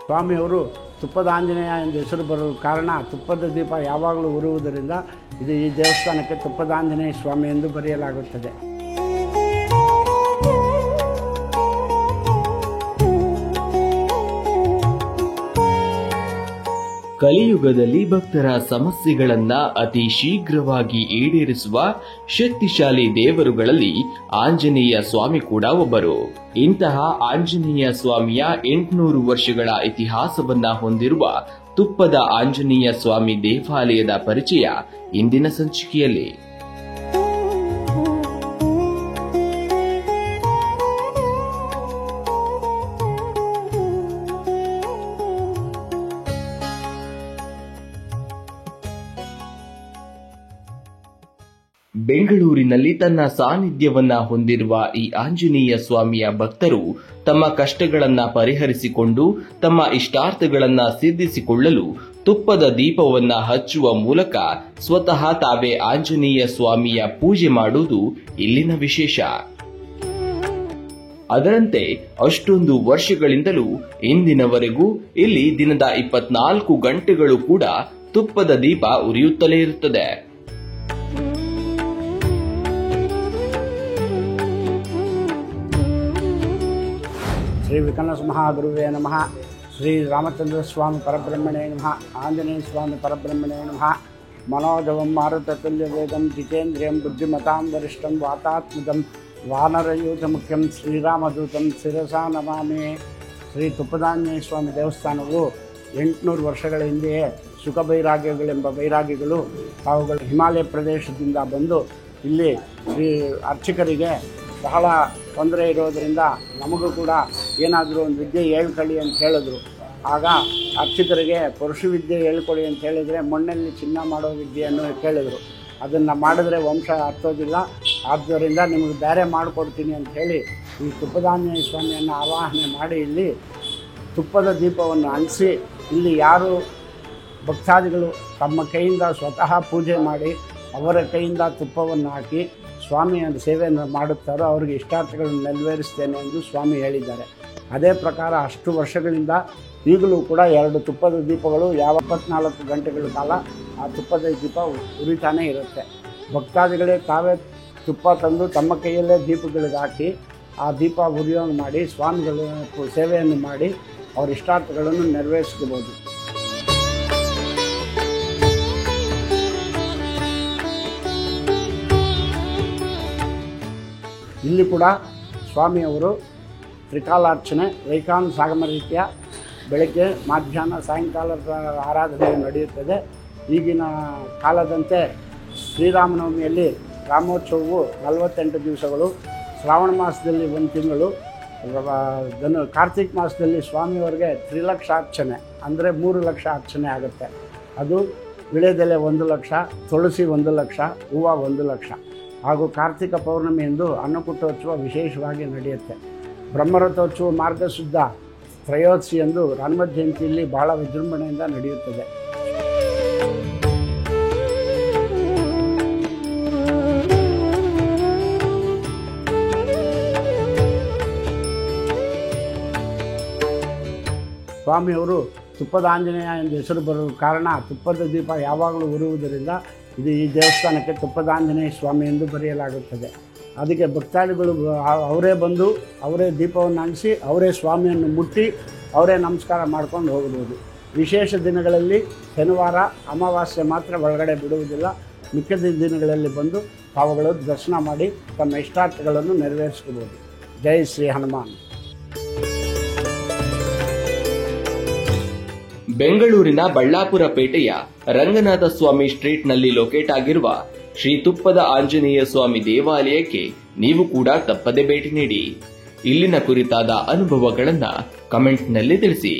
ಸ್ವಾಮಿಯವರು ತುಪ್ಪದ ಆಂಜನೇಯ ಎಂದು ಹೆಸರು ಬರುವ ಕಾರಣ ತುಪ್ಪದ ದೀಪ ಯಾವಾಗಲೂ ಉರುವುದರಿಂದ ಇದು ಈ ದೇವಸ್ಥಾನಕ್ಕೆ ತುಪ್ಪದ ಆಂಜನೇಯ ಸ್ವಾಮಿ ಎಂದು ಬರೆಯಲಾಗುತ್ತದೆ. ಕಲಿಯುಗದಲ್ಲಿ ಭಕ್ತರ ಸಮಸ್ಯೆಗಳನ್ನ ಅತಿ ಶೀಘ್ರವಾಗಿ ಈಡೇರಿಸುವ ಶಕ್ತಿಶಾಲಿ ದೇವರುಗಳಲ್ಲಿ ಆಂಜನೇಯ ಸ್ವಾಮಿ ಕೂಡ ಒಬ್ಬರು. ಇಂತಹ ಆಂಜನೇಯ ಸ್ವಾಮಿಯ 800 ವರ್ಷಗಳ ಇತಿಹಾಸವನ್ನ ಹೊಂದಿರುವ ತುಪ್ಪದ ಆಂಜನೇಯ ಸ್ವಾಮಿ ದೇವಾಲಯದ ಪರಿಚಯ ಇಂದಿನ ಸಂಚಿಕೆಯಲ್ಲಿ. ಬೆಂಗಳೂರಿನಲ್ಲಿ ತನ್ನ ಸಾನ್ನಿಧ್ಯವನ್ನ ಹೊಂದಿರುವ ಈ ಆಂಜನೇಯ ಸ್ವಾಮಿಯ ಭಕ್ತರು ತಮ್ಮ ಕಷ್ಟಗಳನ್ನ ಪರಿಹರಿಸಿಕೊಂಡು ತಮ್ಮ ಇಷ್ಟಾರ್ಥಗಳನ್ನ ಸಿದ್ಧಿಸಿಕೊಳ್ಳಲು ತುಪ್ಪದ ದೀಪವನ್ನ ಹಚ್ಚುವ ಮೂಲಕ ಸ್ವತಃ ತಾವೇ ಆಂಜನೇಯ ಸ್ವಾಮಿಯ ಪೂಜೆ ಮಾಡುವುದು ಇಲ್ಲಿನ ವಿಶೇಷ. ಅದರಂತೆ ಅಷ್ಟೊಂದು ವರ್ಷಗಳಿಂದಲೂ ಇಂದಿನವರೆಗೂ ಇಲ್ಲಿ ದಿನದ 24 ಗಂಟೆಗಳು ಕೂಡ ತುಪ್ಪದ ದೀಪ ಉರಿಯುತ್ತಲೇ ಇರುತ್ತದೆ. ಶ್ರೀ ವಿಕನಸ ಮಹಾಗುರುವೇ ನಮಃ. ಶ್ರೀ ರಾಮಚಂದ್ರ ಸ್ವಾಮಿ ಪರಬ್ರಹ್ಮಣೇ ನಮಃ. ಆಂಜನೇಯ ಸ್ವಾಮಿ ಪರಬ್ರಹ್ಮಣೇ ನಮಃ. ಮನೋಜವಂ ಮಾರುತತುಲ್ಯ ವೇದಂ ಜಿತೇಂದ್ರಿಯಂ ಬುದ್ಧಿಮತಾಂ ವರಿಷ್ಠಂ ವಾತಾತ್ಮಜಂ ವಾನರಯೂಥ ಮುಖ್ಯಂ ಶ್ರೀರಾಮದೂತಂ ಶಿರಸಾ ನಮಾಮಿ. ಶ್ರೀ ತುಪ್ಪದಾಂಜನೇಯ ಸ್ವಾಮಿ ದೇವಸ್ಥಾನವು 800 ವರ್ಷಗಳ ಹಿಂದೆಯೇ ಸುಖ ಬೈರಾಗ್ಯಗಳೆಂಬ ಬೈರಾಗಿಗಳು ತಾವುಗಳು ಹಿಮಾಲಯ ಪ್ರದೇಶದಿಂದ ಬಂದು ಇಲ್ಲಿ ಶ್ರೀ ಅರ್ಚಕರಿಗೆ ಬಹಳ ತೊಂದರೆ ಇರೋದರಿಂದ ನಮಗೂ ಕೂಡ ಏನಾದರೂ ಒಂದು ವಿದ್ಯೆ ಹೇಳ್ಕೊಳ್ಳಿ ಅಂತ ಹೇಳಿದ್ರು. ಆಗ ಅರ್ಚಕರಿಗೆ ಪುರುಷ ವಿದ್ಯೆ ಹೇಳ್ಕೊಡಿ ಅಂತ ಹೇಳಿದರೆ ಮಣ್ಣಲ್ಲಿ ಚಿನ್ನ ಮಾಡೋ ವಿದ್ಯೆಯನ್ನು ಕೇಳಿದರು. ಅದನ್ನು ಮಾಡಿದ್ರೆ ವಂಶ ಹತ್ತೋದಿಲ್ಲ, ಆದ್ದರಿಂದ ನಿಮಗೆ ಬೇರೆ ಮಾಡಿಕೊಡ್ತೀನಿ ಅಂತ ಹೇಳಿ ಈ ತುಪ್ಪದಾಂಜನೇಯ ಸ್ವಾಮಿಯನ್ನು ಆವಾಹನೆ ಮಾಡಿ ಇಲ್ಲಿ ತುಪ್ಪದ ದೀಪವನ್ನು ಅಂಟಿಸಿ ಇಲ್ಲಿ ಯಾರು ಭಕ್ತಾದಿಗಳು ತಮ್ಮ ಕೈಯಿಂದ ಸ್ವತಃ ಪೂಜೆ ಮಾಡಿ ಅವರ ಕೈಯಿಂದ ತುಪ್ಪವನ್ನು ಹಾಕಿ ಸ್ವಾಮಿಯ ಸೇವೆಯನ್ನು ಮಾಡುತ್ತಾರೋ ಅವರಿಗೆ ಇಷ್ಟಾರ್ಥಗಳನ್ನು ನೆರವೇರಿಸ್ತೇನೆ ಎಂದು ಸ್ವಾಮಿ ಹೇಳಿದ್ದಾರೆ. ಅದೇ ಪ್ರಕಾರ ಅಷ್ಟು ವರ್ಷಗಳಿಂದ ಈಗಲೂ ಕೂಡ 2 ತುಪ್ಪದ ದೀಪಗಳು 24 ಗಂಟೆಗಳ ಕಾಲ ಆ ತುಪ್ಪದ ದೀಪ ಉರಿತಾನೇ ಇರುತ್ತೆ. ಭಕ್ತಾದಿಗಳೇ ತಾವೇ ತುಪ್ಪ ತಂದು ತಮ್ಮ ಕೈಯಲ್ಲೇ ದೀಪಗಳಿಗೆ ಹಾಕಿ ಆ ದೀಪ ಉರಿಯೋಂಗೆ ಮಾಡಿ ಸ್ವಾಮಿಗಳ ಸೇವೆಯನ್ನು ಮಾಡಿ ಅವರ ಇಷ್ಟಾರ್ಥಗಳನ್ನು ನೆರವೇರಿಸ್ಕೋಬೋದು. ಇಲ್ಲಿ ಕೂಡ ಸ್ವಾಮಿಯವರು ತ್ರಿಕಾಲಾರ್ಚನೆ ವೈಖಾನ ಸಾಗಮ ರೀತಿಯ ಬೆಳಗ್ಗೆ ಮಧ್ಯಾಹ್ನ ಸಾಯಂಕಾಲದ ಆರಾಧನೆ ನಡೆಯುತ್ತದೆ. ಈಗಿನ ಕಾಲದಂತೆ ಶ್ರೀರಾಮನವಮಿಯಲ್ಲಿ ರಾಮೋತ್ಸವವು 48 ದಿವಸಗಳು, ಶ್ರಾವಣ ಮಾಸದಲ್ಲಿ 1 ತಿಂಗಳು, ಕಾರ್ತಿಕ್ ಮಾಸದಲ್ಲಿ ಸ್ವಾಮಿಯವರಿಗೆ 3 ಲಕ್ಷ ಅರ್ಚನೆ ಅಂದರೆ 3 ಲಕ್ಷ ಅರ್ಚನೆ ಆಗುತ್ತೆ. ಅದು ವಿಳೆದೆಲೆ 1 ಲಕ್ಷ, ತುಳಸಿ 1 ಲಕ್ಷ, ಹೂವು 1 ಲಕ್ಷ. ಹಾಗೂ ಕಾರ್ತಿಕ ಪೌರ್ಣಮಿ ಎಂದು ಅನ್ನಕೂಟೋತ್ಸವ ವಿಶೇಷವಾಗಿ ನಡೆಯುತ್ತೆ. ಬ್ರಹ್ಮರಥೋತ್ಸವ ಮಾರ್ಗಶುದ್ಧ ತ್ರಯೋದಶಿ ಎಂದು ಹನುಮ ಜಯಂತಿಯಲ್ಲಿ ಬಹಳ ವಿಜೃಂಭಣೆಯಿಂದ ನಡೆಯುತ್ತದೆ. ಸ್ವಾಮಿಯವರು ತುಪ್ಪದ ಆಂಜನೇಯ ಎಂದು ಹೆಸರು ಬರುವ ಕಾರಣ ತುಪ್ಪದ ದೀಪ ಯಾವಾಗಲೂ ಉರುವುದರಿಂದ ಇದು ಈ ದೇವಸ್ಥಾನಕ್ಕೆ ತುಪ್ಪದ ಆಂಜನೇಯ ಸ್ವಾಮಿ ಎಂದು ಬರೆಯಲಾಗುತ್ತದೆ. ಅದಕ್ಕೆ ಭಕ್ತಾದಿಗಳು ಅವರೇ ಬಂದು ಅವರೇ ದೀಪವನ್ನು ಅಂಟಿಸಿ ಅವರೇ ಸ್ವಾಮಿಯನ್ನು ಮುಟ್ಟಿ ಅವರೇ ನಮಸ್ಕಾರ ಮಾಡ್ಕೊಂಡು ಹೋಗ್ಬೋದು. ವಿಶೇಷ ದಿನಗಳಲ್ಲಿ ಶನಿವಾರ ಅಮಾವಾಸ್ಯೆ ಮಾತ್ರ ಒಳಗಡೆ ಬಿಡುವುದಿಲ್ಲ. ಮಿಕ್ಕಿದ ದಿನಗಳಲ್ಲಿ ಬಂದು ತಾವುಗಳು ದರ್ಶನ ಮಾಡಿ ತಮ್ಮ ಇಷ್ಟಾರ್ಥಗಳನ್ನು ನೆರವೇರಿಸ್ಕೋಬೋದು. ಜೈ ಶ್ರೀ ಹನುಮಾನ್. ಬೆಂಗಳೂರಿನ ಬಳ್ಳಾಪುರ ಪೇಟೆಯ ರಂಗನಾಥ ಸ್ವಾಮಿ ಸ್ಟ್ರೀಟ್ನಲ್ಲಿ ಲೊಕೇಟ್ ಆಗಿರುವ ಶ್ರೀ ತುಪ್ಪದ ಆಂಜನೇಯ ಸ್ವಾಮಿ ದೇವಾಲಯಕ್ಕೆ ನೀವು ಕೂಡ ತಪ್ಪದೆ ಭೇಟಿ ನೀಡಿ. ಇಲ್ಲಿನ ಕುರಿತಾದ ಅನುಭವಗಳನ್ನ ಕಮೆಂಟ್ನಲ್ಲಿ ತಿಳಿಸಿ.